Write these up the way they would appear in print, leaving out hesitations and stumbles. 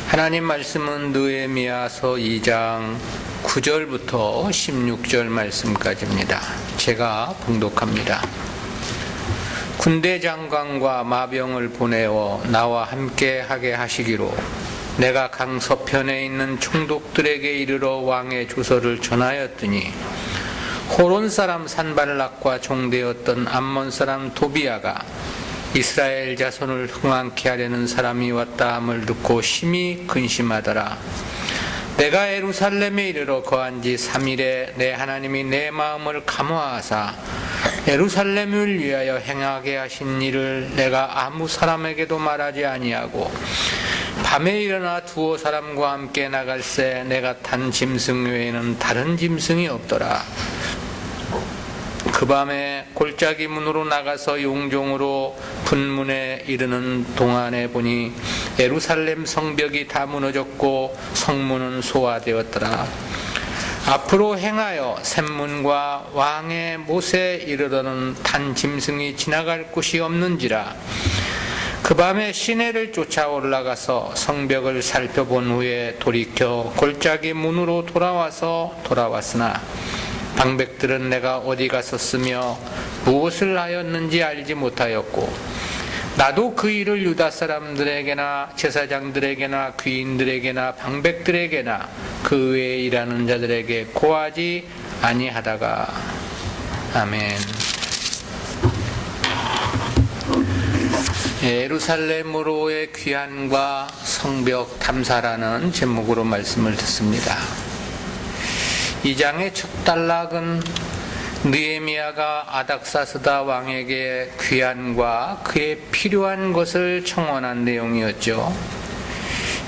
하나님 말씀은 느헤미야서 2장 9절부터 16절 말씀까지입니다. 제가 봉독합니다. 군대 장관과 마병을 보내어 나와 함께 하게 하시기로 내가 강 서편에 있는 총독들에게 이르러 왕의 조서를 전하였더니 호론 사람 산발락과 종되었던 암몬 사람 도비아가 이스라엘 자손을 흥황케 하려는 사람이 왔다 함을 듣고 심히 근심하더라. 내가 예루살렘에 이르러 거한 지 3일에 내 하나님이 내 마음을 감화하사 예루살렘을 위하여 행하게 하신 일을 내가 아무 사람에게도 말하지 아니하고 밤에 일어나 두어 사람과 함께 나갈새 내가 탄 짐승 외에는 다른 짐승이 없더라. 그 밤에 골짜기 문으로 나가서 용종으로 분문에 이르는 동안에 보니 예루살렘 성벽이 다 무너졌고 성문은 소화되었더라. 앞으로 행하여 샘문과 왕의 못에 이르러는 탄 짐승이 지나갈 곳이 없는지라. 그 밤에 시내를 쫓아 올라가서 성벽을 살펴본 후에 돌이켜 골짜기 문으로 돌아왔으나 방백들은 내가 어디 갔었으며 무엇을 하였는지 알지 못하였고 나도 그 일을 유다 사람들에게나 제사장들에게나 귀인들에게나 방백들에게나 그 외에 일하는 자들에게 고하지 아니하다가. 아멘. 예루살렘으로의 귀환과 성벽 탐사라는 제목으로 말씀을 듣습니다. 이 장의 첫 단락은 느헤미야가 아닥사스다 왕에게 귀환과 그에 필요한 것을 청원한 내용이었죠.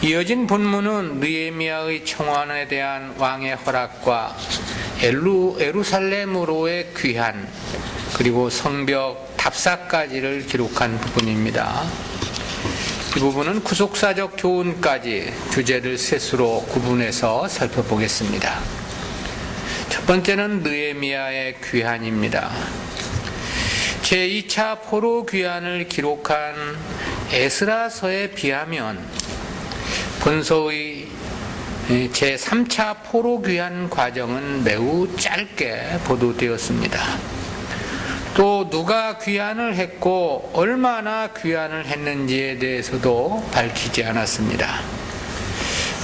이어진 본문은 느헤미야의 청원에 대한 왕의 허락과 예루살렘으로의 귀환 그리고 성벽 답사까지를 기록한 부분입니다. 이 부분은 구속사적 교훈까지 주제를 셋으로 구분해서 살펴보겠습니다. 첫 번째는 느헤미야의 귀환입니다. 제2차 포로 귀환을 기록한 에스라서에 비하면 본서의 제3차 포로 귀환 과정은 매우 짧게 보도되었습니다. 또 누가 귀환을 했고 얼마나 귀환을 했는지에 대해서도 밝히지 않았습니다.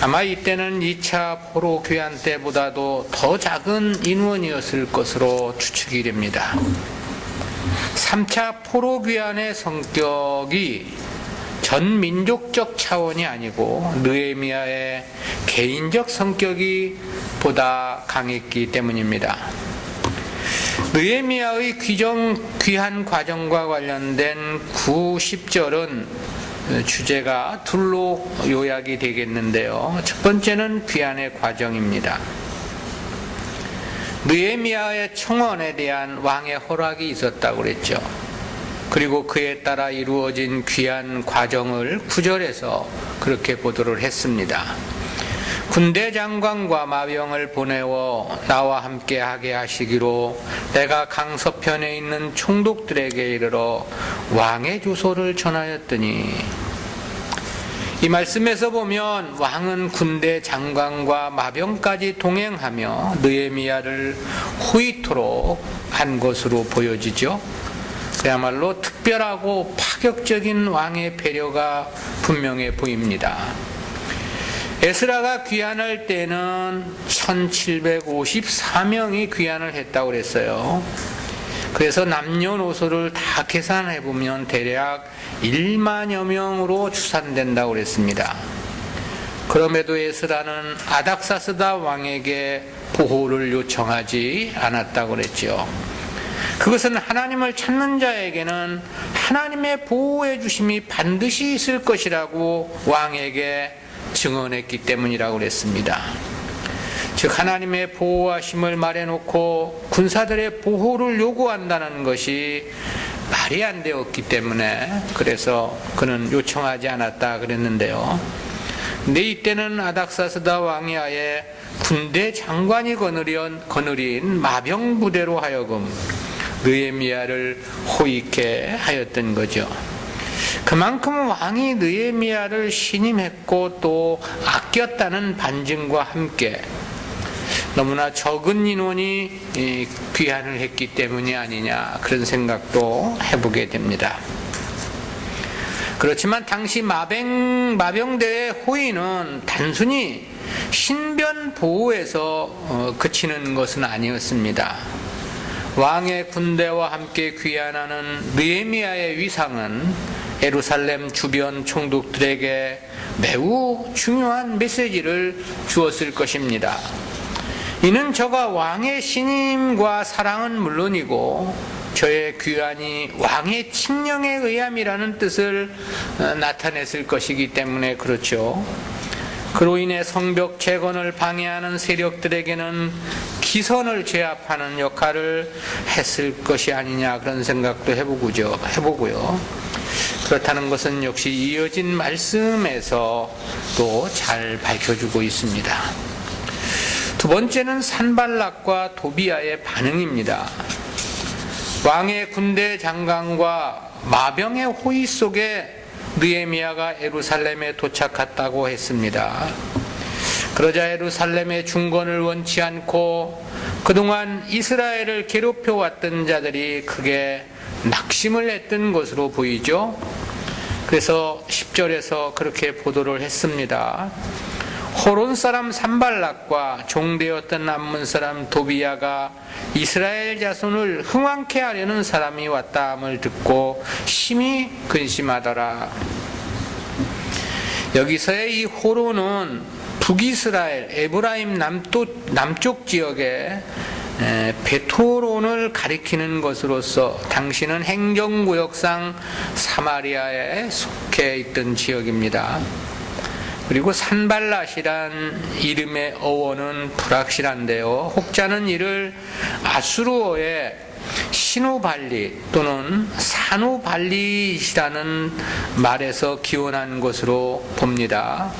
아마 이때는 2차 포로 귀환 때보다도 더 작은 인원이었을 것으로 추측이 됩니다. 3차 포로 귀환의 성격이 전 민족적 차원이 아니고 느헤미야의 개인적 성격이 보다 강했기 때문입니다. 느헤미야의 귀환 과정과 관련된 9, 10절은 주제가 둘로 요약이 되겠는데요. 첫 번째는 귀환의 과정입니다. 느헤미야의 청원에 대한 왕의 허락이 있었다고 그랬죠. 그리고 그에 따라 이루어진 귀환 과정을 9절에서 그렇게 보도를 했습니다. 군대 장관과 마병을 보내어 나와 함께 하게 하시기로 내가 강 서편에 있는 총독들에게 이르러 왕의 조서를 전하였더니. 이 말씀에서 보면 왕은 군대 장관과 마병까지 동행하며 느헤미야를 호위토록 한 것으로 보여지죠. 그야말로 특별하고 파격적인 왕의 배려가 분명해 보입니다. 에스라가 귀환할 때는 1754명이 귀환을 했다고 그랬어요. 그래서 남녀노소를 다 계산해 보면 대략 1만여 명으로 추산된다고 그랬습니다. 그럼에도 에스라는 아닥사스다 왕에게 보호를 요청하지 않았다고 그랬죠. 그것은 하나님을 찾는 자에게는 하나님의 보호해 주심이 반드시 있을 것이라고 왕에게 증언했기 때문이라고 그랬습니다. 즉 하나님의 보호하심을 말해놓고 군사들의 보호를 요구한다는 것이 말이 안 되었기 때문에 그래서 그는 요청하지 않았다 그랬는데요. 근데 이때는 아닥사스다 왕이 아예 군대 장관이 거느린 마병 부대로 하여금 느헤미야를 호위케 하였던 거죠. 그 그만큼 왕이 느헤미야를 신임했고 또 아꼈다는 반증과 함께 너무나 적은 인원이 귀환을 했기 때문이 아니냐, 그런 생각도 해보게 됩니다. 그렇지만 당시 마병대의 호의는 단순히 신변 보호에서 그치는 것은 아니었습니다. 왕의 군대와 함께 귀환하는 느헤미야의 위상은 예루살렘 주변 총독들에게 매우 중요한 메시지를 주었을 것입니다. 이는 저가 왕의 신임과 사랑은 물론이고 저의 귀환이 왕의 칙령에 의함이라는 뜻을 나타냈을 것이기 때문에 그렇죠. 그로 인해 성벽 재건을 방해하는 세력들에게는 기선을 제압하는 역할을 했을 것이 아니냐, 그런 생각도 해보고요. 그렇다는 것은 역시 이어진 말씀에서 또 잘 밝혀주고 있습니다. 두 번째는 산발락과 도비아의 반응입니다. 왕의 군대 장관과 마병의 호의 속에 느헤미야가 예루살렘에 도착했다고 했습니다. 그러자 예루살렘의 중건을 원치 않고 그동안 이스라엘을 괴롭혀왔던 자들이 크게 낙심을 했던 것으로 보이죠. 그래서 10절에서 그렇게 보도를 했습니다. 호론 사람 산발락과 종되었던 암몬 사람 도비야가 이스라엘 자손을 흥왕케 하려는 사람이 왔다함을 듣고 심히 근심하더라. 여기서의 이 호론은 북이스라엘 에브라임 남쪽 지역의 베토론을 가리키는 것으로서 당시는 행정구역상 사마리아에 속해 있던 지역입니다. 그리고 산발랏이란 이름의 어원은 불확실한데요. 혹자는 이를 아수르어의 시누발리 또는 사누발리시라는 말에서 기원한 것으로 봅니다.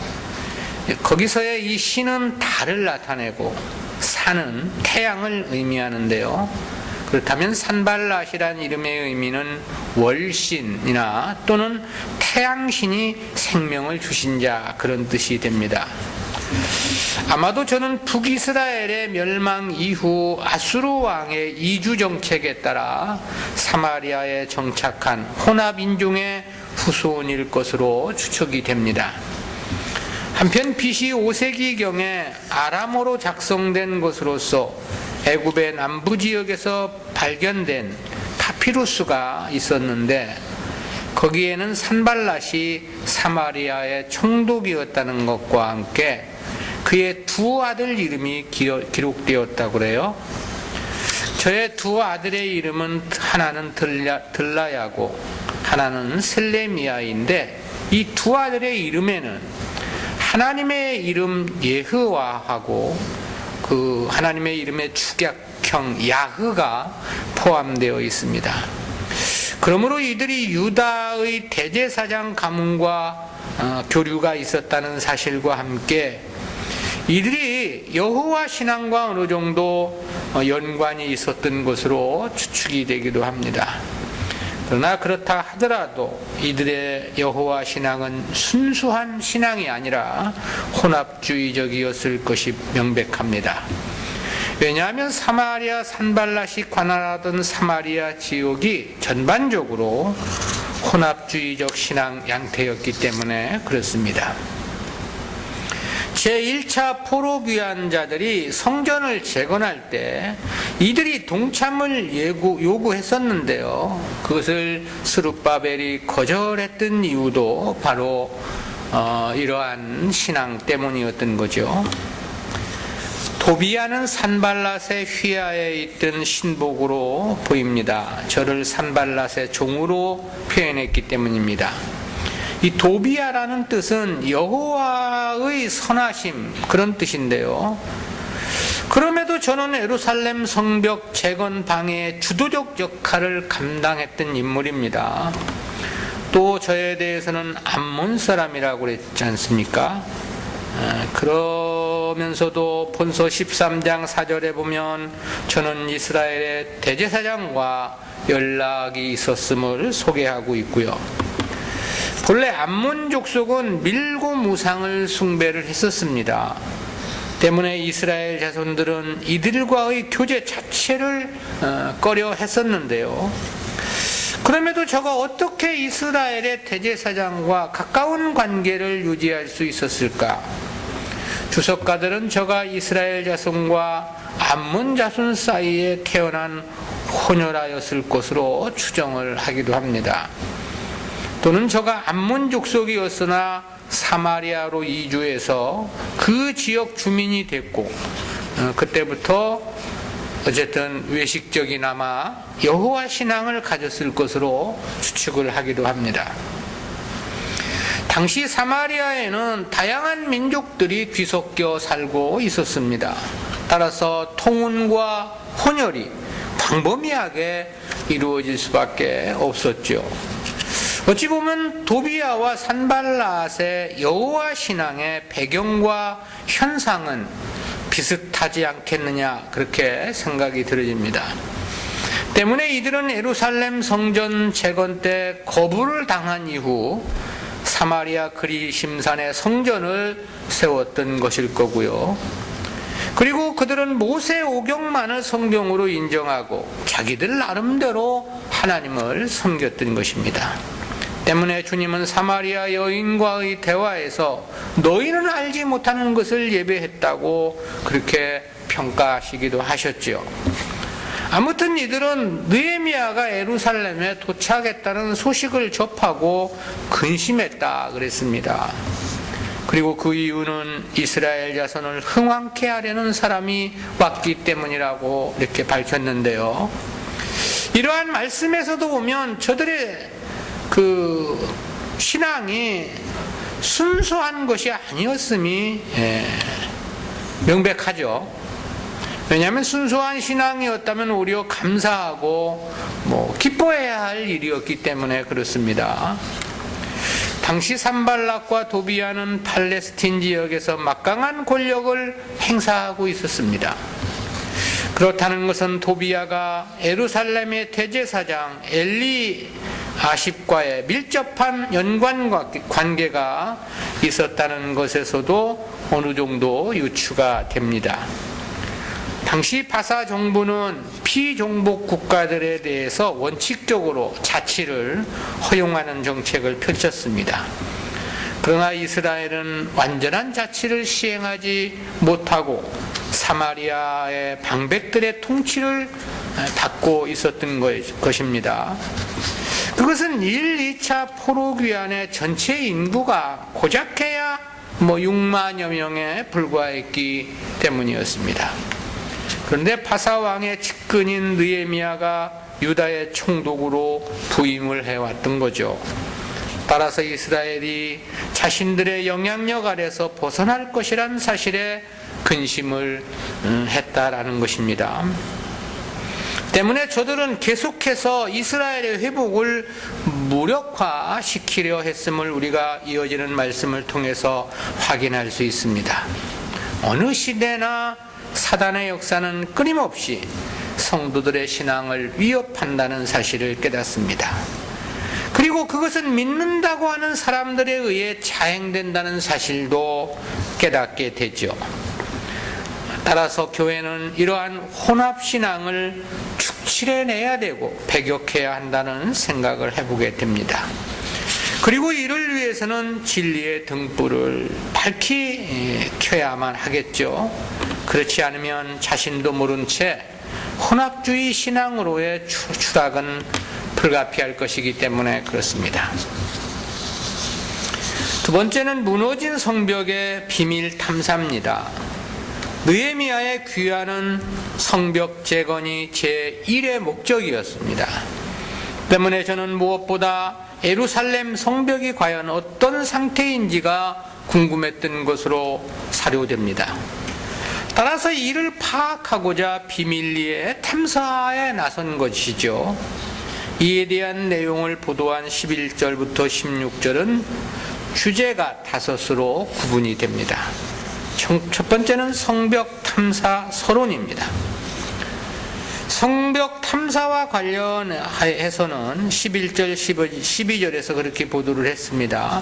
거기서의 이 시는 달을 나타내고 산은 태양을 의미하는데요. 그렇다면 산발랏이란 이름의 의미는 월신이나 또는 태양신이 생명을 주신 자, 그런 뜻이 됩니다. 아마도 저는 북이스라엘의 멸망 이후 아수르 왕의 이주 정책에 따라 사마리아에 정착한 혼합 인종의 후손일 것으로 추측이 됩니다. 한편 BC 5세기경에 아람어로 작성된 것으로서 애굽의 남부 지역에서 발견된 파피루스가 있었는데 거기에는 산발랏이 사마리아의 총독이었다는 것과 함께 그의 두 아들 이름이 기록되었다고 그래요. 저의 두 아들의 이름은 하나는 들라야고 하나는 셀레미야인데 이 두 아들의 이름에는 하나님의 이름 예흐와하고 그 하나님의 이름의 축약형 야흐가 포함되어 있습니다. 그러므로 이들이 유다의 대제사장 가문과 교류가 있었다는 사실과 함께 이들이 여호와 신앙과 어느 정도 연관이 있었던 것으로 추측이 되기도 합니다. 그러나 그렇다 하더라도 이들의 여호와 신앙은 순수한 신앙이 아니라 혼합주의적이었을 것이 명백합니다. 왜냐하면 사마리아 산발랏이 관할하던 사마리아 지역이 전반적으로 혼합주의적 신앙 양태였기 때문에 그렇습니다. 제1차 포로 귀환자들이 성전을 재건할 때 이들이 동참을 요구했었는데요. 그것을 스룹바벨이 거절했던 이유도 바로 이러한 신앙 때문이었던 거죠. 도비야는 산발랏의 휘하에 있던 신복으로 보입니다. 저를 산발랏의 종으로 표현했기 때문입니다. 이 도비야라는 뜻은 여호와의 선하심, 그런 뜻인데요. 그럼에도 저는 예루살렘 성벽 재건 방해의 주도적 역할을 감당했던 인물입니다. 또 저에 대해서는 암몬 사람이라고 그랬지 않습니까? 그러면서도 본서 13장 4절에 보면 저는 이스라엘의 대제사장과 연락이 있었음을 소개하고 있고요. 본래 암몬 족속은 밀고 무상을 숭배를 했었습니다. 때문에 이스라엘 자손들은 이들과의 교제 자체를 꺼려 했었는데요. 그럼에도 저가 어떻게 이스라엘의 대제사장과 가까운 관계를 유지할 수 있었을까? 주석가들은 저가 이스라엘 자손과 암몬 자손 사이에 태어난 혼혈아였을 것으로 추정을 하기도 합니다. 또는 저가 암몬 족속이었으나 사마리아로 이주해서 그 지역 주민이 됐고 그때부터 어쨌든 외식적이나마 여호와 신앙을 가졌을 것으로 추측을 하기도 합니다. 당시 사마리아에는 다양한 민족들이 뒤섞여 살고 있었습니다. 따라서 통혼과 혼혈이 광범위하게 이루어질 수밖에 없었죠. 어찌 보면 도비아와 산발랏의 여호와 신앙의 배경과 현상은 비슷하지 않겠느냐 그렇게 생각이 들어집니다. 때문에 이들은 예루살렘 성전 재건 때 거부를 당한 이후 사마리아 그리심산에 성전을 세웠던 것일 거고요. 그리고 그들은 모세 오경만을 성경으로 인정하고 자기들 나름대로 하나님을 섬겼던 것입니다. 때문에 주님은 사마리아 여인과의 대화에서 너희는 알지 못하는 것을 예배했다고 그렇게 평가하시기도 하셨죠. 아무튼 이들은 느헤미야가 예루살렘에 도착했다는 소식을 접하고 근심했다 그랬습니다. 그리고 그 이유는 이스라엘 자손을 흥왕케 하려는 사람이 왔기 때문이라고 이렇게 밝혔는데요. 이러한 말씀에서도 보면 저들의 그 신앙이 순수한 것이 아니었음이 명백하죠. 왜냐하면 순수한 신앙이었다면 오히려 감사하고 기뻐해야 할 일이었기 때문에 그렇습니다. 당시 산발락과 도비아는 팔레스틴 지역에서 막강한 권력을 행사하고 있었습니다. 그렇다는 것은 도비아가 예루살렘의 대제사장 엘리아십과의 밀접한 연관관계가 있었다는 것에서도 어느 정도 유추가 됩니다. 당시 바사 정부는 피종복 국가들에 대해서 원칙적으로 자치를 허용하는 정책을 펼쳤습니다. 그러나 이스라엘은 완전한 자치를 시행하지 못하고 사마리아의 방백들의 통치를 받고 있었던 것입니다. 그것은 1, 2차 포로귀환의 전체 인구가 고작해야 6만여 명에 불과했기 때문이었습니다. 그런데 바사 왕의 측근인 느헤미야가 유다의 총독으로 부임을 해왔던 거죠. 따라서 이스라엘이 자신들의 영향력 아래서 벗어날 것이란 사실에 근심을 했다라는 것입니다. 때문에 저들은 계속해서 이스라엘의 회복을 무력화시키려 했음을 우리가 이어지는 말씀을 통해서 확인할 수 있습니다. 어느 시대나 사단의 역사는 끊임없이 성도들의 신앙을 위협한다는 사실을 깨닫습니다. 그리고 그것은 믿는다고 하는 사람들에 의해 자행된다는 사실도 깨닫게 되죠. 따라서 교회는 이러한 혼합신앙을 축칠해내야 되고 배격해야 한다는 생각을 해보게 됩니다. 그리고 이를 위해서는 진리의 등불을 밝히 켜야만 하겠죠. 그렇지 않으면 자신도 모른 채 혼합주의 신앙으로의 추락은 불가피할 것이기 때문에 그렇습니다. 두 번째는 무너진 성벽의 비밀 탐사입니다. 느헤미야의 귀환은 성벽 재건이 제1의 목적이었습니다. 때문에 저는 무엇보다 예루살렘 성벽이 과연 어떤 상태인지가 궁금했던 것으로 사료됩니다. 따라서 이를 파악하고자 비밀리에 탐사에 나선 것이죠. 이에 대한 내용을 보도한 11절부터 16절은 주제가 5으로 구분이 됩니다. 첫 번째는 성벽 탐사 서론입니다. 성벽 탐사와 관련해서는 11절, 12절에서 그렇게 보도를 했습니다.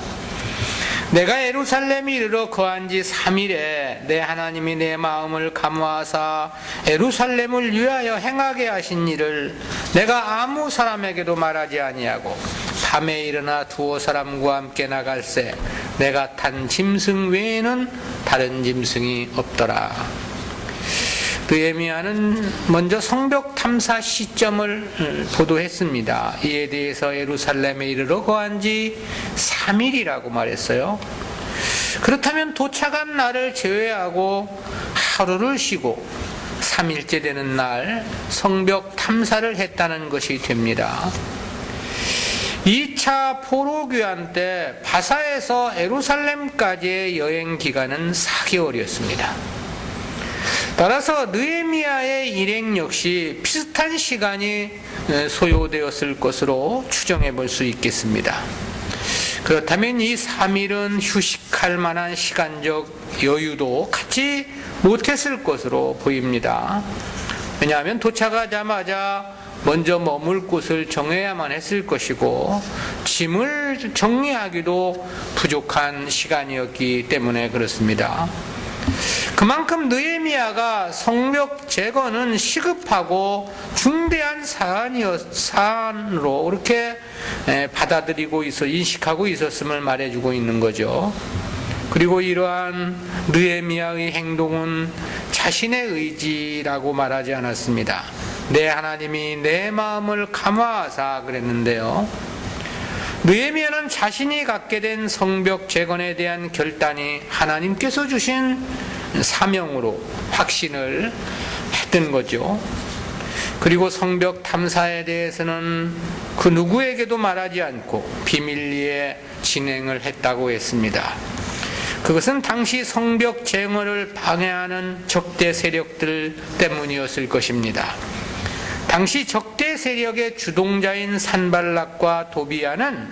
내가 예루살렘에 이르러 거한 지 3일에 내 하나님이 내 마음을 감화하사 예루살렘을 위하여 행하게 하신 일을 내가 아무 사람에게도 말하지 아니하고 밤에 일어나 두어 사람과 함께 나갈새 내가 탄 짐승 외에는 다른 짐승이 없더라. 느헤미야는 먼저 성벽 탐사 시점을 보도했습니다. 이에 대해서 예루살렘에 이르러 거한 지 3일이라고 말했어요. 그렇다면 도착한 날을 제외하고 하루를 쉬고 3일째 되는 날 성벽 탐사를 했다는 것이 됩니다. 2차 포로귀환 때 바사에서 예루살렘까지의 여행 기간은 4개월이었습니다. 따라서 느헤미야의 일행 역시 비슷한 시간이 소요되었을 것으로 추정해 볼 수 있겠습니다. 그렇다면 이 3일은 휴식할 만한 시간적 여유도 갖지 못했을 것으로 보입니다. 왜냐하면 도착하자마자 먼저 머물 곳을 정해야만 했을 것이고 짐을 정리하기도 부족한 시간이었기 때문에 그렇습니다. 그만큼 느헤미야가 성벽 재건은 시급하고 중대한 사안으로 그렇게 받아들이고 인식하고 있었음을 말해주고 있는 거죠. 그리고 이러한 느헤미야의 행동은 자신의 의지라고 말하지 않았습니다. 내 하나님이 내 마음을 감화하사 그랬는데요. 느헤미야는 자신이 갖게 된 성벽 재건에 대한 결단이 하나님께서 주신 사명으로 확신을 했던 거죠. 그리고 성벽 탐사에 대해서는 그 누구에게도 말하지 않고 비밀리에 진행을 했다고 했습니다. 그것은 당시 성벽 재건을 방해하는 적대 세력들 때문이었을 것입니다. 당시 적대 세력의 주동자인 산발락과 도비아는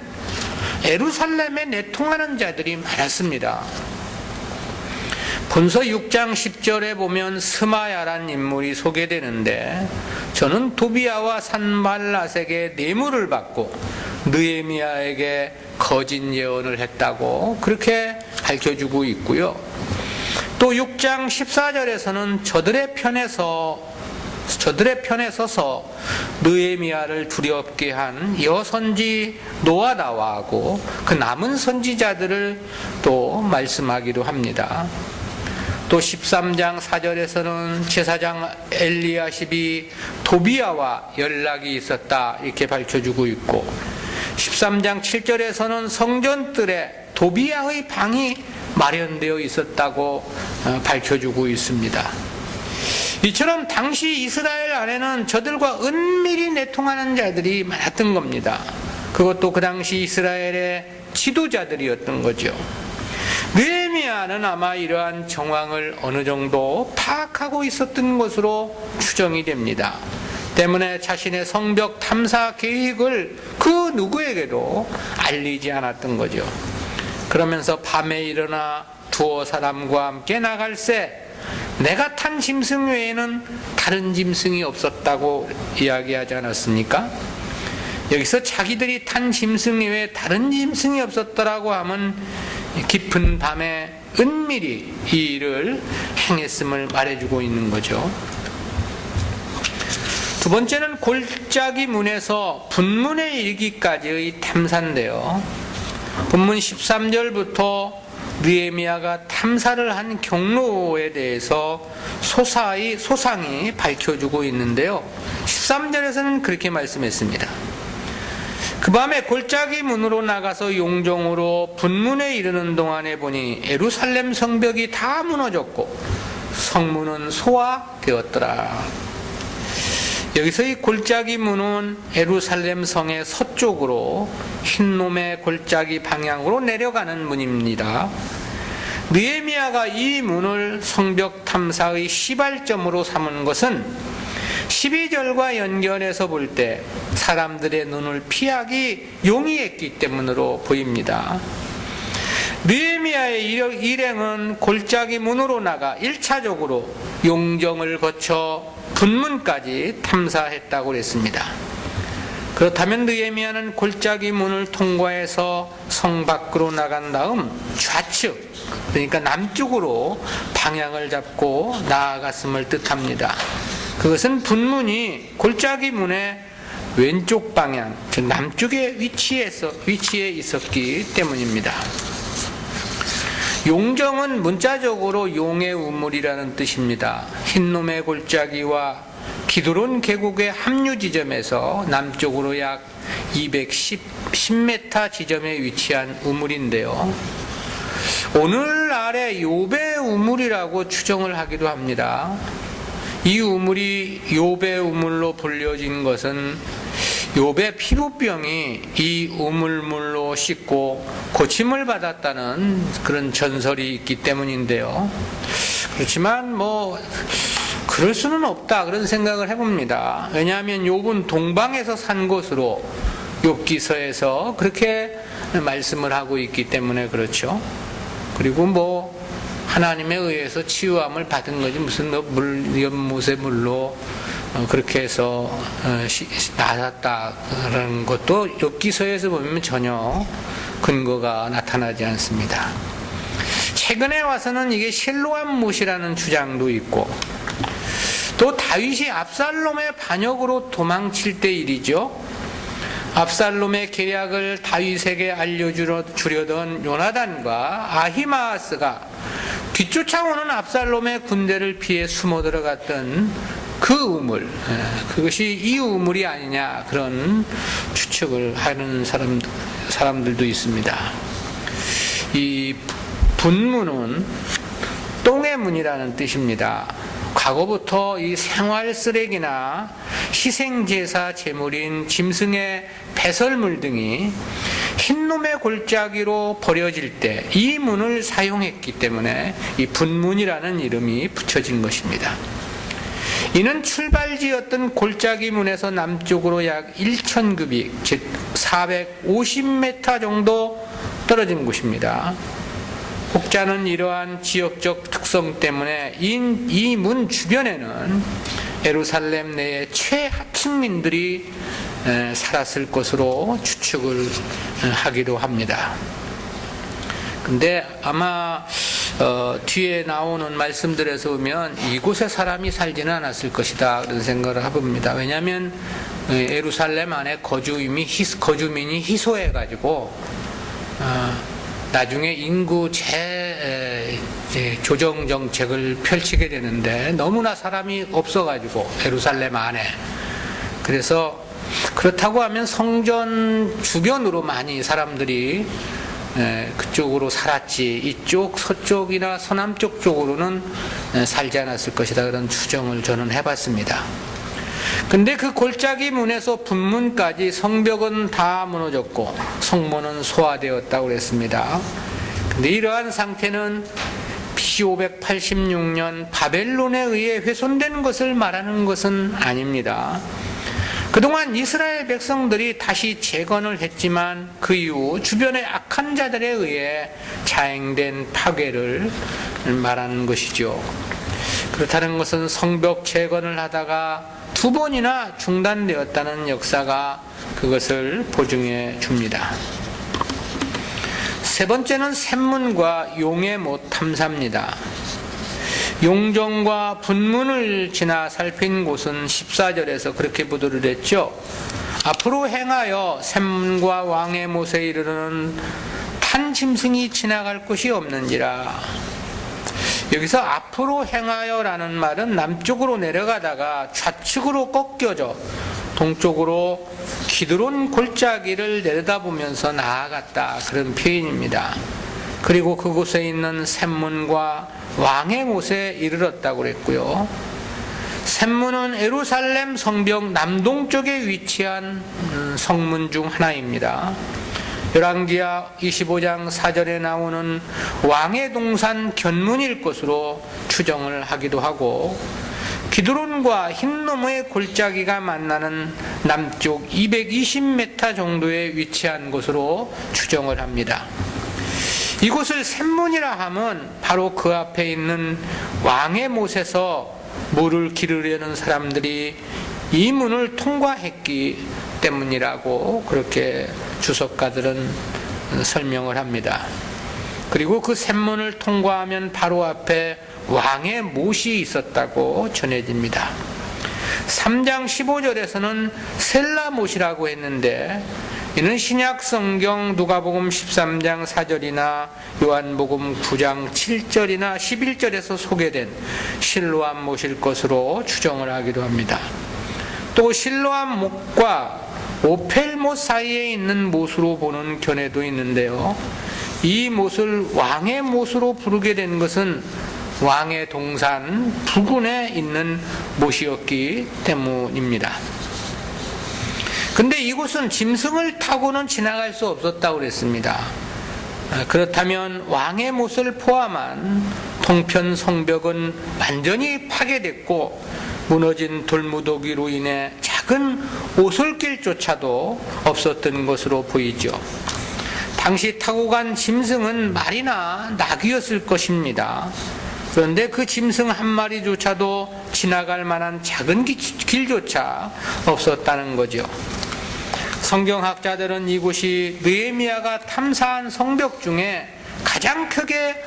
예루살렘에 내통하는 자들이 많았습니다. 본서 6장 10절에 보면 스마야란 인물이 소개되는데 저는 도비아와 산발락에게 뇌물을 받고 느헤미야에게 거짓 예언을 했다고 그렇게 밝혀주고 있고요. 또 6장 14절에서는 저들의 편에 서서 느헤미야를 두렵게 한 여선지 노아다와하고 그 남은 선지자들을 또 말씀하기도 합니다. 또 13장 4절에서는 제사장 엘리야십이 도비아와 연락이 있었다 이렇게 밝혀주고 있고 13장 7절에서는 성전뜰에 도비아의 방이 마련되어 있었다고 밝혀주고 있습니다. 이처럼 당시 이스라엘 안에는 저들과 은밀히 내통하는 자들이 많았던 겁니다. 그것도 그 당시 이스라엘의 지도자들이었던 거죠. 느헤미야는 아마 이러한 정황을 어느 정도 파악하고 있었던 것으로 추정이 됩니다. 때문에 자신의 성벽 탐사 계획을 그 누구에게도 알리지 않았던 거죠. 그러면서 밤에 일어나 두어 사람과 함께 나갈새 내가 탄 짐승 외에는 다른 짐승이 없었다고 이야기하지 않았습니까? 여기서 자기들이 탄 짐승 외에 다른 짐승이 없었더라고 하면 깊은 밤에 은밀히 이 일을 행했음을 말해주고 있는 거죠. 두 번째는 골짜기 문에서 분문에 이르기까지의 탐사인데요. 본문 13절부터 느헤미야가 탐사를 한 경로에 대해서 소상히 밝혀주고 있는데요. 13절에서는 그렇게 말씀했습니다. 그 밤에 골짜기 문으로 나가서 용종으로 분문에 이르는 동안에 보니 예루살렘 성벽이 다 무너졌고 성문은 소화되었더라. 여기서 이 골짜기 문은 예루살렘 성의 서쪽으로 흰놈의 골짜기 방향으로 내려가는 문입니다. 느헤미야가 이 문을 성벽 탐사의 시발점으로 삼은 것은 12절과 연결해서 볼 때 사람들의 눈을 피하기 용이했기 때문으로 보입니다. 느헤미야의 일행은 골짜기 문으로 나가 1차적으로 용정을 거쳐 분문까지 탐사했다고 그랬습니다. 그렇다면 느헤미야는 골짜기 문을 통과해서 성 밖으로 나간 다음 좌측, 그러니까 남쪽으로 방향을 잡고 나아갔음을 뜻합니다. 그것은 분문이 골짜기 문의 왼쪽 방향, 즉 남쪽에 위치해 있었기 때문입니다. 용정은 문자적으로 용의 우물이라는 뜻입니다. 흰놈의 골짜기와 기드론 계곡의 합류 지점에서 남쪽으로 약 210m 지점에 위치한 우물인데요. 오늘날의 요배 우물이라고 추정을 하기도 합니다. 이 우물이 요배 우물로 불려진 것은 욥의 피부병이 이 우물물로 씻고 고침을 받았다는 그런 전설이 있기 때문인데요. 그렇지만 그럴 수는 없다 그런 생각을 해봅니다. 왜냐하면 욥은 동방에서 산 것으로 욥기서에서 그렇게 말씀을 하고 있기 때문에 그렇죠. 그리고 하나님에 의해서 치유함을 받은 거지 무슨 연못의 물로 그렇게 해서 나았다라는 것도 욥기서에서 보면 전혀 근거가 나타나지 않습니다. 최근에 와서는 이게 실로암 못이라는 주장도 있고, 또 다윗이 압살롬의 반역으로 도망칠 때 일이죠. 압살롬의 계략을 다윗에게 알려주려던 요나단과 아히마아스가 뒤쫓아오는 압살롬의 군대를 피해 숨어 들어갔던 그 우물, 그것이 이 우물이 아니냐 그런 추측을 하는 사람들도 있습니다. 이 분문은 똥의 문이라는 뜻입니다. 과거부터 이 생활 쓰레기나 희생제사 제물인 짐승의 배설물 등이 흰놈의 골짜기로 버려질 때 이 문을 사용했기 때문에 이 분문이라는 이름이 붙여진 것입니다. 이는 출발지였던 골짜기 문에서 남쪽으로 약 1,000규빅, 즉 450m 정도 떨어진 곳입니다. 혹자는 이러한 지역적 특성 때문에 이 문 주변에는 예루살렘 내의 최하층민들이 살았을 것으로 추측을 하기도 합니다. 근데 아마 뒤에 나오는 말씀들에서 보면 이곳에 사람이 살지는 않았을 것이다 그런 생각을 해봅니다. 왜냐하면 예루살렘 안에 거주민이 희소해가지고 나중에 인구 조정 정책을 펼치게 되는데 너무나 사람이 없어가지고 예루살렘 안에, 그래서 그렇다고 하면 성전 주변으로 많이 사람들이 그쪽으로 살았지 이쪽 서쪽이나 서남쪽 쪽으로는 살지 않았을 것이다 그런 추정을 저는 해봤습니다. 근데 그 골짜기 문에서 분문까지 성벽은 다 무너졌고 성문은 소화되었다고 그랬습니다. 근데 이러한 상태는 BC 586년 바벨론에 의해 훼손된 것을 말하는 것은 아닙니다. 그동안 이스라엘 백성들이 다시 재건을 했지만 그 이후 주변의 악한 자들에 의해 자행된 파괴를 말하는 것이죠. 그렇다는 것은 성벽 재건을 하다가 2번이나 중단되었다는 역사가 그것을 보증해 줍니다. 세 번째는 샘문과 용의 못 탐사입니다. 용정과 분문을 지나 살핀 곳은 14절에서 그렇게 보도를 했죠. 앞으로 행하여 샘문과 왕의 못에 이르르는 탄 짐승이 지나갈 곳이 없는지라. 여기서 앞으로 행하여라는 말은 남쪽으로 내려가다가 좌측으로 꺾여져 동쪽으로 기드론 골짜기를 내려다보면서 나아갔다 그런 표현입니다. 그리고 그곳에 있는 샘문과 왕의 못에 이르렀다고 그랬고요. 샘문은 예루살렘 성벽 남동쪽에 위치한 성문 중 하나입니다. 열왕기하 25장 4절에 나오는 왕의 동산 견문일 것으로 추정을 하기도 하고, 기드론과 흰놈의 골짜기가 만나는 남쪽 220m 정도에 위치한 곳으로 추정을 합니다. 이곳을 샘문이라 하면 바로 그 앞에 있는 왕의 못에서 물을 기르려는 사람들이 이 문을 통과했기 때문이라고 그렇게 주석가들은 설명을 합니다. 그리고 그 샘문을 통과하면 바로 앞에 왕의 못이 있었다고 전해집니다. 3장 15절에서는 셀라못이라고 했는데 이는 신약 성경 누가복음 13장 4절이나 요한복음 9장 7절이나 11절에서 소개된 실로암 못일 것으로 추정을 하기도 합니다. 또 실로암 못과 오펠 못 사이에 있는 못으로 보는 견해도 있는데요. 이 못을 왕의 못으로 부르게 된 것은 왕의 동산 부근에 있는 못이었기 때문입니다. 근데 이곳은 짐승을 타고는 지나갈 수 없었다고 그랬습니다. 그렇다면 왕의 못을 포함한 동편 성벽은 완전히 파괴됐고 무너진 돌무더기로 인해 작은 오솔길조차도 없었던 것으로 보이죠. 당시 타고 간 짐승은 말이나 낙이었을 것입니다. 그런데 그 짐승 한 마리조차도 지나갈 만한 작은 길조차 없었다는 거죠. 성경학자들은 이곳이 느헤미야가 탐사한 성벽 중에 가장 크게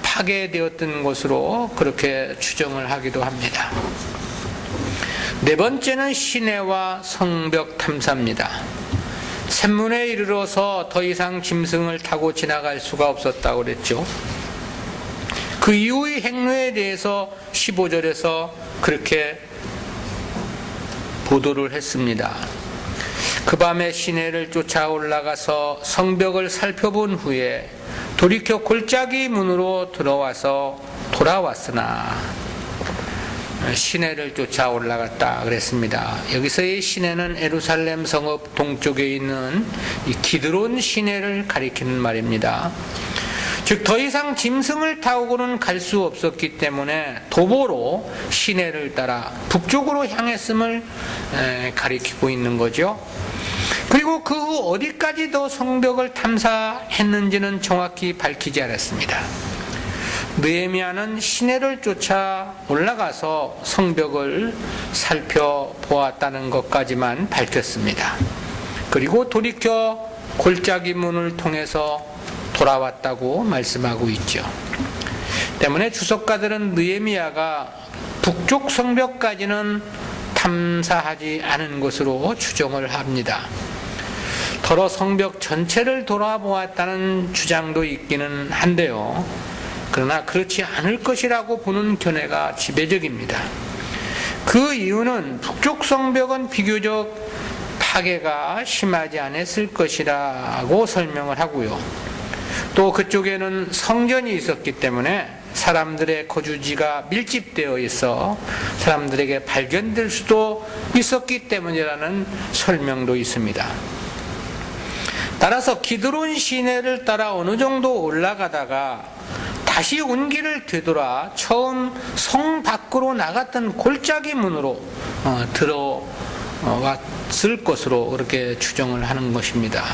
파괴되었던 것으로 그렇게 추정을 하기도 합니다. 네 번째는 시내와 성벽 탐사입니다. 샘문에 이르러서 더 이상 짐승을 타고 지나갈 수가 없었다고 그랬죠. 그 이후의 행로에 대해서 15절에서 그렇게 보도를 했습니다. 그 밤에 시내를 쫓아 올라가서 성벽을 살펴본 후에 돌이켜 골짜기 문으로 들어와서 돌아왔으나 시내를 쫓아 올라갔다 그랬습니다. 여기서의 시내는 예루살렘 성읍 동쪽에 있는 이 기드론 시내를 가리키는 말입니다. 즉 더 이상 짐승을 타고는 갈 수 없었기 때문에 도보로 시내를 따라 북쪽으로 향했음을 가리키고 있는 거죠. 그리고 그 후 어디까지 더 성벽을 탐사했는지는 정확히 밝히지 않았습니다. 느헤미야는 시내를 쫓아 올라가서 성벽을 살펴보았다는 것까지만 밝혔습니다. 그리고 돌이켜 골짜기 문을 통해서 돌아왔다고 말씀하고 있죠. 때문에 주석가들은 느헤미야가 북쪽 성벽까지는 탐사하지 않은 것으로 추정을 합니다. 더러 성벽 전체를 돌아보았다는 주장도 있기는 한데요. 그러나 그렇지 않을 것이라고 보는 견해가 지배적입니다. 그 이유는 북쪽 성벽은 비교적 파괴가 심하지 않았을 것이라고 설명을 하고요. 또 그쪽에는 성전이 있었기 때문에 사람들의 거주지가 밀집되어 있어 사람들에게 발견될 수도 있었기 때문이라는 설명도 있습니다. 따라서 기드론 시내를 따라 어느 정도 올라가다가 다시 온 길을 되돌아 처음 성 밖으로 나갔던 골짜기 문으로 들어왔을 것으로 그렇게 추정을 하는 것입니다.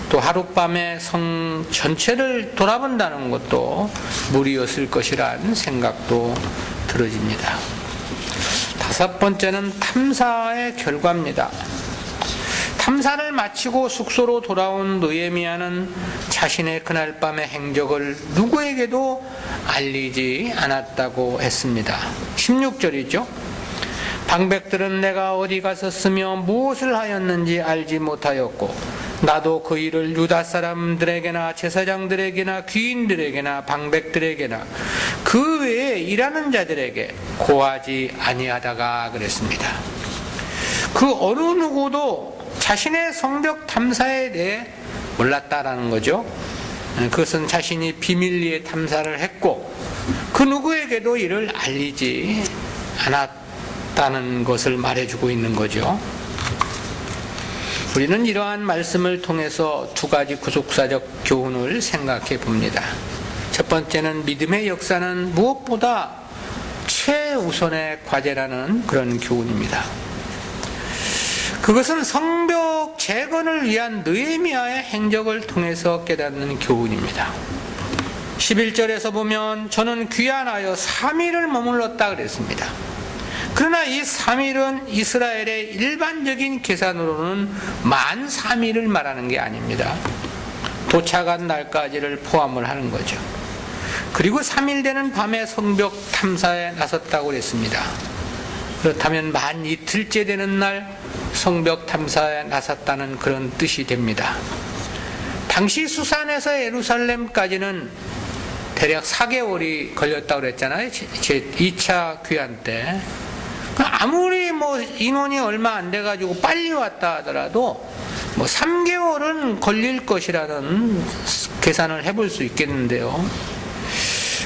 또 하룻밤에 성 전체를 돌아본다는 것도 무리였을 것이라는 생각도 들어집니다. 다섯 번째는 탐사의 결과입니다. 탐사를 마치고 숙소로 돌아온 느헤미야는 자신의 그날 밤의 행적을 누구에게도 알리지 않았다고 했습니다. 16절이죠. 방백들은 내가 어디 갔었으며 무엇을 하였는지 알지 못하였고 나도 그 일을 유다 사람들에게나 제사장들에게나 귀인들에게나 방백들에게나 그 외에 일하는 자들에게 고하지 아니하다가 그랬습니다. 그 어느 누구도 자신의 성벽 탐사에 대해 몰랐다라는 거죠. 그것은 자신이 비밀리에 탐사를 했고 그 누구에게도 이를 알리지 않았다는 것을 말해주고 있는 거죠. 우리는 이러한 말씀을 통해서 두 가지 구속사적 교훈을 생각해 봅니다. 첫 번째는 믿음의 역사는 무엇보다 최우선의 과제라는 그런 교훈입니다. 그것은 성벽 재건을 위한 느헤미야의 행적을 통해서 깨닫는 교훈입니다. 11절에서 보면 저는 귀환하여 3일을 머물렀다 그랬습니다. 그러나 이 3일은 이스라엘의 일반적인 계산으로는 만 3일을 말하는 게 아닙니다. 도착한 날까지를 포함을 하는 거죠. 그리고 3일 되는 밤에 성벽 탐사에 나섰다고 그랬습니다. 그렇다면 만 이틀째 되는 날 성벽 탐사에 나섰다는 그런 뜻이 됩니다. 당시 수산에서 예루살렘까지는 대략 4개월이 걸렸다고 그랬잖아요. 제 2차 귀환 때. 아무리 인원이 얼마 안 돼가지고 빨리 왔다 하더라도 3개월은 걸릴 것이라는 계산을 해볼 수 있겠는데요.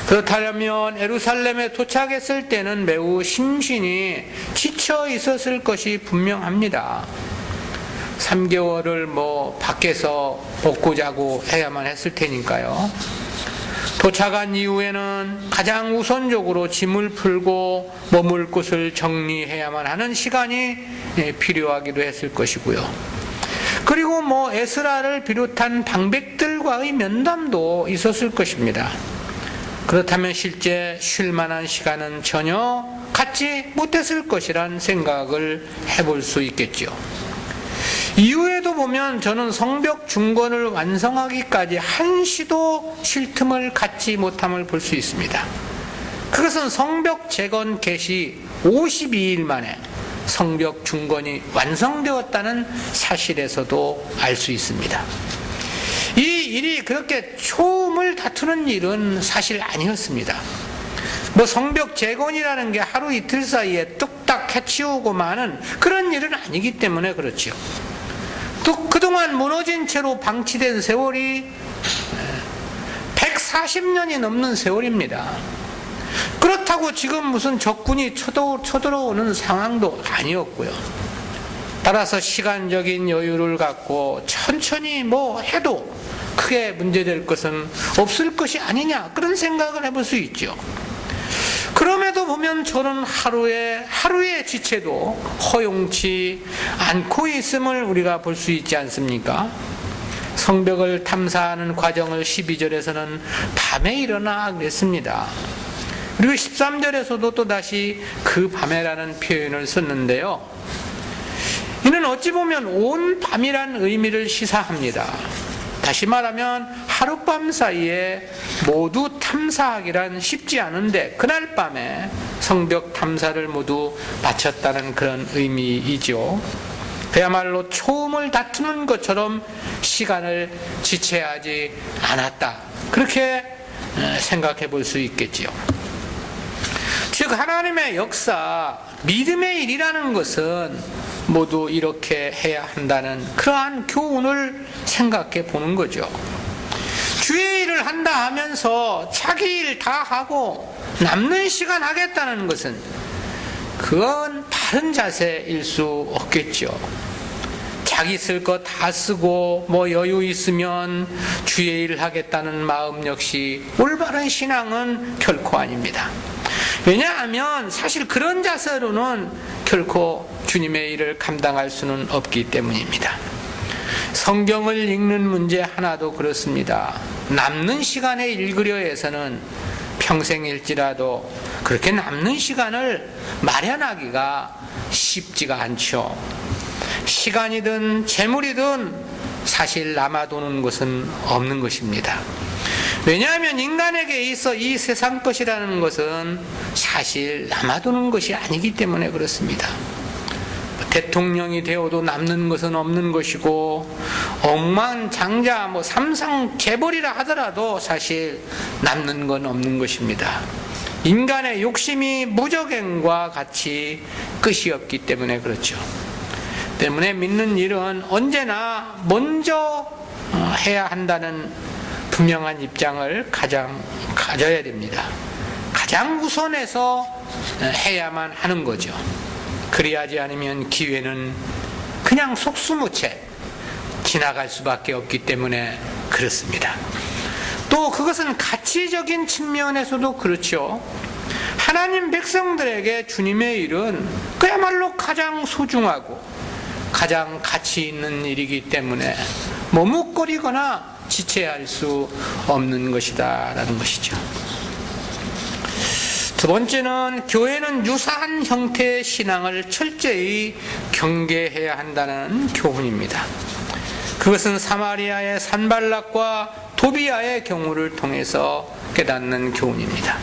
그렇다면 예루살렘에 도착했을 때는 매우 심신이 지쳐 있었을 것이 분명합니다. 3개월을 밖에서 먹고 자고 해야만 했을 테니까요. 도착한 이후에는 가장 우선적으로 짐을 풀고 머물 곳을 정리해야만 하는 시간이 필요하기도 했을 것이고요. 그리고 에스라를 비롯한 방백들과의 면담도 있었을 것입니다. 그렇다면 실제 쉴 만한 시간은 전혀 갖지 못했을 것이란 생각을 해볼 수 있겠죠. 이후에도 보면 저는 성벽 중건을 완성하기까지 한시도 쉴 틈을 갖지 못함을 볼 수 있습니다. 그것은 성벽 재건 개시 52일 만에 성벽 중건이 완성되었다는 사실에서도 알 수 있습니다. 이 일이 그렇게 초음을 다투는 일은 사실 아니었습니다. 성벽 재건이라는 게 하루 이틀 사이에 뚝딱 해치우고 마는 그런 일은 아니기 때문에 그렇죠. 또 그동안 무너진 채로 방치된 세월이 140년이 넘는 세월입니다. 그렇다고 지금 무슨 적군이 쳐들어오는 상황도 아니었고요. 따라서 시간적인 여유를 갖고 천천히 해도 크게 문제될 것은 없을 것이 아니냐, 그런 생각을 해볼 수 있죠. 그럼에도 보면 저는 하루의 지체도 허용치 않고 있음을 우리가 볼 수 있지 않습니까? 성벽을 탐사하는 과정을 12절에서는 밤에 일어나 그랬습니다. 그리고 13절에서도 또다시 그 밤에라는 표현을 썼는데요. 이는 어찌 보면 온 밤이란 의미를 시사합니다. 다시 말하면 하룻밤 사이에 모두 탐사하기란 쉽지 않은데 그날 밤에 성벽 탐사를 모두 마쳤다는 그런 의미이죠. 그야말로 초음을 다투는 것처럼 시간을 지체하지 않았다, 그렇게 생각해 볼 수 있겠지요. 즉 하나님의 역사, 믿음의 일이라는 것은 모두 이렇게 해야 한다는 그러한 교훈을 생각해 보는 거죠. 주의 일을 한다 하면서 자기 일 다 하고 남는 시간 하겠다는 것은 그건 바른 자세일 수 없겠죠. 자기 쓸 거 다 쓰고 여유 있으면 주의 일을 하겠다는 마음 역시 올바른 신앙은 결코 아닙니다. 왜냐하면 사실 그런 자세로는 결코 주님의 일을 감당할 수는 없기 때문입니다. 성경을 읽는 문제 하나도 그렇습니다. 남는 시간에 읽으려 해서는 평생일지라도 그렇게 남는 시간을 마련하기가 쉽지가 않죠. 시간이든 재물이든 사실 남아도는 것은 없는 것입니다. 왜냐하면 인간에게 있어 이 세상 것이라는 것은 사실 남아도는 것이 아니기 때문에 그렇습니다. 대통령이 되어도 남는 것은 없는 것이고 억만장자 삼상재벌이라 하더라도 사실 남는 건 없는 것입니다. 인간의 욕심이 무적행과 같이 끝이 없기 때문에 그렇죠. 때문에 믿는 일은 언제나 먼저 해야 한다는 분명한 입장을 가져야 됩니다. 가장 우선해서 해야만 하는 거죠. 그리하지 않으면 기회는 그냥 속수무책 지나갈 수밖에 없기 때문에 그렇습니다. 또 그것은 가치적인 측면에서도 그렇죠. 하나님 백성들에게 주님의 일은 그야말로 가장 소중하고 가장 가치 있는 일이기 때문에 머뭇거리거나 지체할 수 없는 것이다라는 것이죠. 두 번째는 교회는 유사한 형태의 신앙을 철저히 경계해야 한다는 교훈입니다. 그것은 사마리아의 산발락과 도비아의 경우를 통해서 깨닫는 교훈입니다.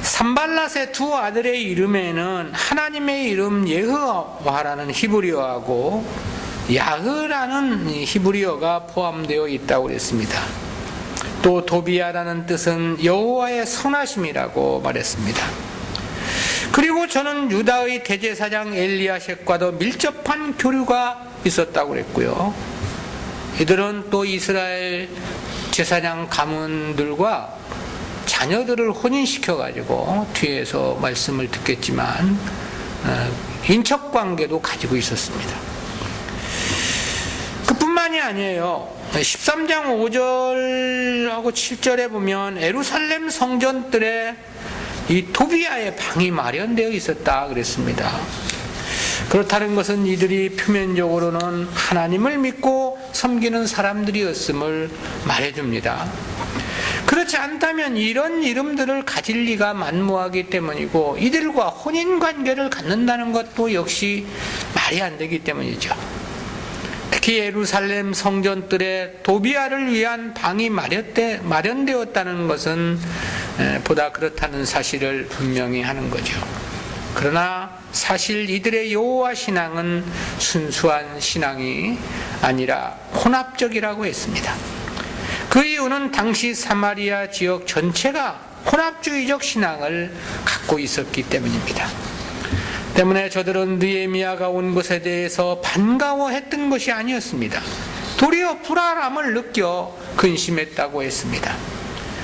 산발랏의 두 아들의 이름에는 하나님의 이름 예호와라는 히브리어하고 야흐라는 히브리어가 포함되어 있다고 그랬습니다. 또 도비아라는 뜻은 여호와의 선하심이라고 말했습니다. 그리고 저는 유다의 대제사장 엘리야셉과도 밀접한 교류가 있었다고 그랬고요. 이들은 또 이스라엘 제사장 가문들과 자녀들을 혼인시켜가지고 뒤에서 말씀을 듣겠지만 인척관계도 가지고 있었습니다. 그뿐만이 아니에요. 13장 5절하고 7절에 보면 예루살렘 성전들에 이 도비아의 방이 마련되어 있었다 그랬습니다. 그렇다는 것은 이들이 표면적으로는 하나님을 믿고 섬기는 사람들이었음을 말해줍니다. 그렇지 않다면 이런 이름들을 가질 리가 만무하기 때문이고 이들과 혼인관계를 갖는다는 것도 역시 말이 안 되기 때문이죠. 특히 예루살렘 성전들에 도비아를 위한 방이 마련되었다는 것은 보다 그렇다는 사실을 분명히 하는 거죠. 그러나 사실 이들의 여호와 신앙은 순수한 신앙이 아니라 혼합적이라고 했습니다. 그 이유는 당시 사마리아 지역 전체가 혼합주의적 신앙을 갖고 있었기 때문입니다. 때문에 저들은 느헤미야가 온 것에 대해서 반가워했던 것이 아니었습니다. 도리어 불안함을 느껴 근심했다고 했습니다.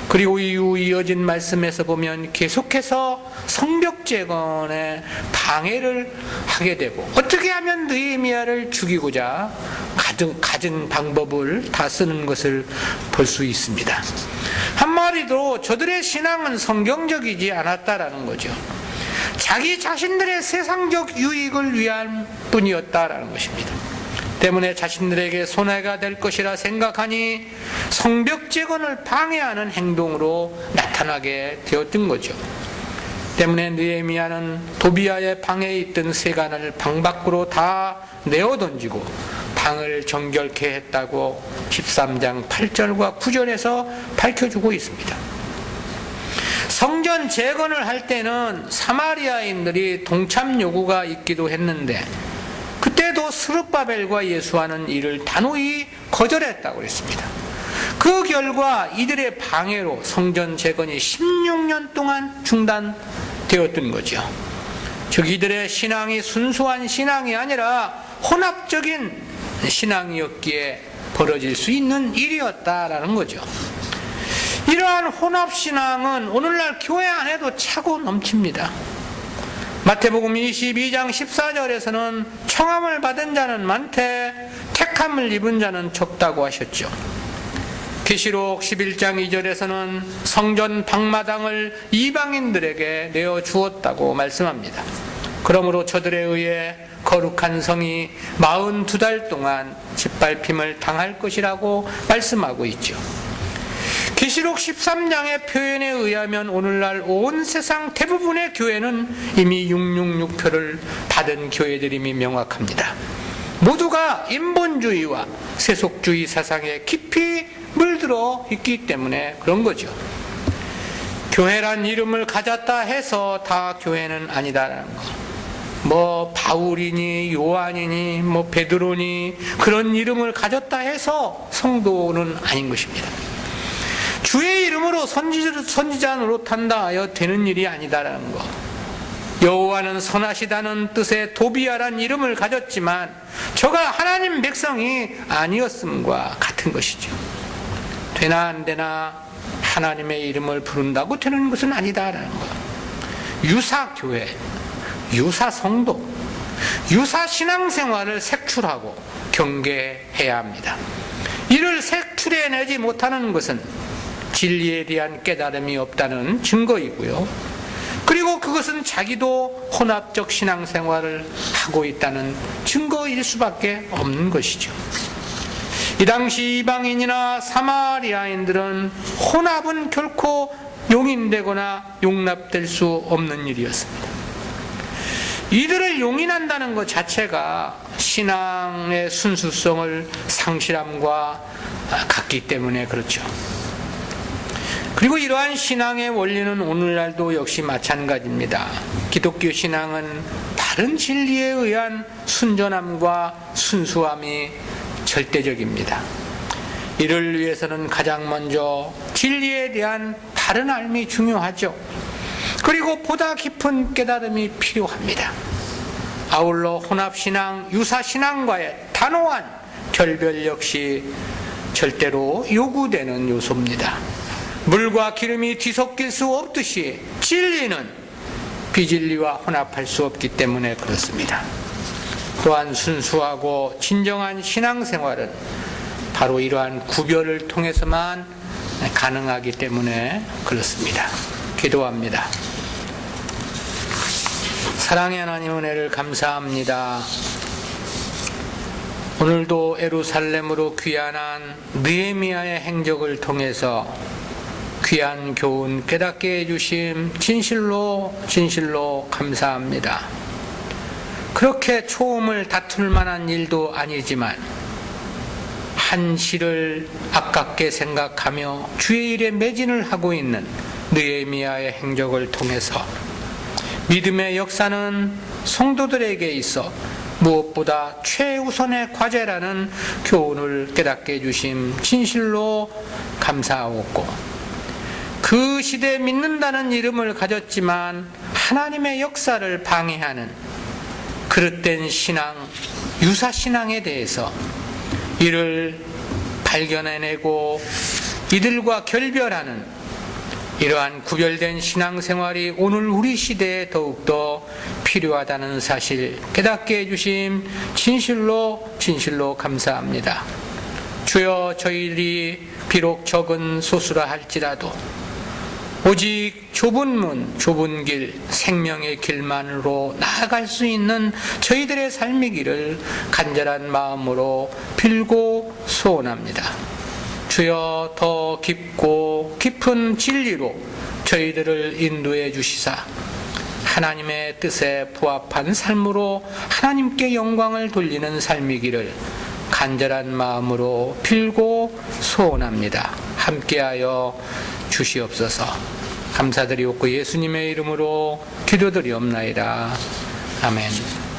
그리고 이후 이어진 말씀에서 보면 계속해서 성벽 재건에 방해를 하게 되고 어떻게 하면 느헤미야를 죽이고자 갖은 방법을 다 쓰는 것을 볼 수 있습니다. 한마디로 저들의 신앙은 성경적이지 않았다라는 거죠. 자기 자신들의 세상적 유익을 위한 뿐이었다라는 것입니다. 때문에 자신들에게 손해가 될 것이라 생각하니 성벽 재건을 방해하는 행동으로 나타나게 되었던 거죠. 때문에 느헤미야는 도비아의 방에 있던 세간을 방 밖으로 다 내어던지고 방을 정결케 했다고 13장 8절과 9절에서 밝혀주고 있습니다. 성전 재건을 할 때는 사마리아인들이 동참 요구가 있기도 했는데 그때도 스룹바벨과 예수와는 이를 단호히 거절했다고 했습니다. 그 결과 이들의 방해로 성전 재건이 16년 동안 중단되었던 거죠. 즉 이들의 신앙이 순수한 신앙이 아니라 혼합적인 신앙이었기에 벌어질 수 있는 일이었다라는 거죠. 이러한 혼합신앙은 오늘날 교회 안에도 차고 넘칩니다. 마태복음 22장 14절에서는 청함을 받은 자는 많되 택함을 입은 자는 적다고 하셨죠. 계시록 11장 2절에서는 성전 방마당을 이방인들에게 내어주었다고 말씀합니다. 그러므로 저들에 의해 거룩한 성이 42달 동안 짓밟힘을 당할 것이라고 말씀하고 있죠. 계시록 13장의 표현에 의하면 오늘날 온 세상 대부분의 교회는 이미 666표를 받은 교회들임이 명확합니다. 모두가 인본주의와 세속주의 사상에 깊이 물들어 있기 때문에 그런 거죠. 교회란 이름을 가졌다 해서 다 교회는 아니다라는 거. 뭐 바울이니 요한이니 뭐 베드로니 그런 이름을 가졌다 해서 성도는 아닌 것입니다. 주의 이름으로 선지자 노릇한다 하여 되는 일이 아니다라는 거. 여호와는 선하시다는 뜻의 도비아란 이름을 가졌지만 저가 하나님 백성이 아니었음과 같은 것이죠. 되나 안 되나 하나님의 이름을 부른다고 되는 것은 아니다라는 거. 유사교회, 유사성도, 유사신앙생활을 색출하고 경계해야 합니다. 이를 색출해내지 못하는 것은 진리에 대한 깨달음이 없다는 증거이고요. 그리고 그것은 자기도 혼합적 신앙생활을 하고 있다는 증거일 수밖에 없는 것이죠. 이 당시 이방인이나 사마리아인들은 혼합은 결코 용인되거나 용납될 수 없는 일이었습니다. 이들을 용인한다는 것 자체가 신앙의 순수성을 상실함과 같기 때문에 그렇죠. 그리고 이러한 신앙의 원리는 오늘날도 역시 마찬가지입니다. 기독교 신앙은 바른 진리에 의한 순전함과 순수함이 절대적입니다. 이를 위해서는 가장 먼저 진리에 대한 바른 알미 중요하죠. 그리고 보다 깊은 깨달음이 필요합니다. 아울러 혼합신앙, 유사신앙과의 단호한 결별 역시 절대로 요구되는 요소입니다. 물과 기름이 뒤섞일 수 없듯이 진리는 비진리와 혼합할 수 없기 때문에 그렇습니다. 또한 순수하고 진정한 신앙생활은 바로 이러한 구별을 통해서만 가능하기 때문에 그렇습니다. 기도합니다. 사랑의 하나님 은혜를 감사합니다. 오늘도 예루살렘으로 귀환한 느헤미야의 행적을 통해서 귀한 교훈 깨닫게 해주심 진실로 감사합니다. 그렇게 초음을 다툴 만한 일도 아니지만 한 시를 아깝게 생각하며 주의 일에 매진을 하고 있는 느헤미야의 행적을 통해서 믿음의 역사는 성도들에게 있어 무엇보다 최우선의 과제라는 교훈을 깨닫게 해주심 진실로 감사하옵고, 그 시대에 믿는다는 이름을 가졌지만 하나님의 역사를 방해하는 그릇된 신앙, 유사신앙에 대해서 이를 발견해내고 이들과 결별하는 이러한 구별된 신앙생활이 오늘 우리 시대에 더욱더 필요하다는 사실 깨닫게 해주심 진실로 감사합니다. 주여, 저희들이 비록 적은 소수라 할지라도 오직 좁은 문, 좁은 길, 생명의 길만으로 나아갈 수 있는 저희들의 삶이기를 간절한 마음으로 빌고 소원합니다. 주여, 더 깊고 깊은 진리로 저희들을 인도해 주시사 하나님의 뜻에 부합한 삶으로 하나님께 영광을 돌리는 삶이기를 간절한 마음으로 빌고 소원합니다. 함께하여 주시옵소서. 감사드리옵고 예수님의 이름으로 기도드리옵나이다. 아멘.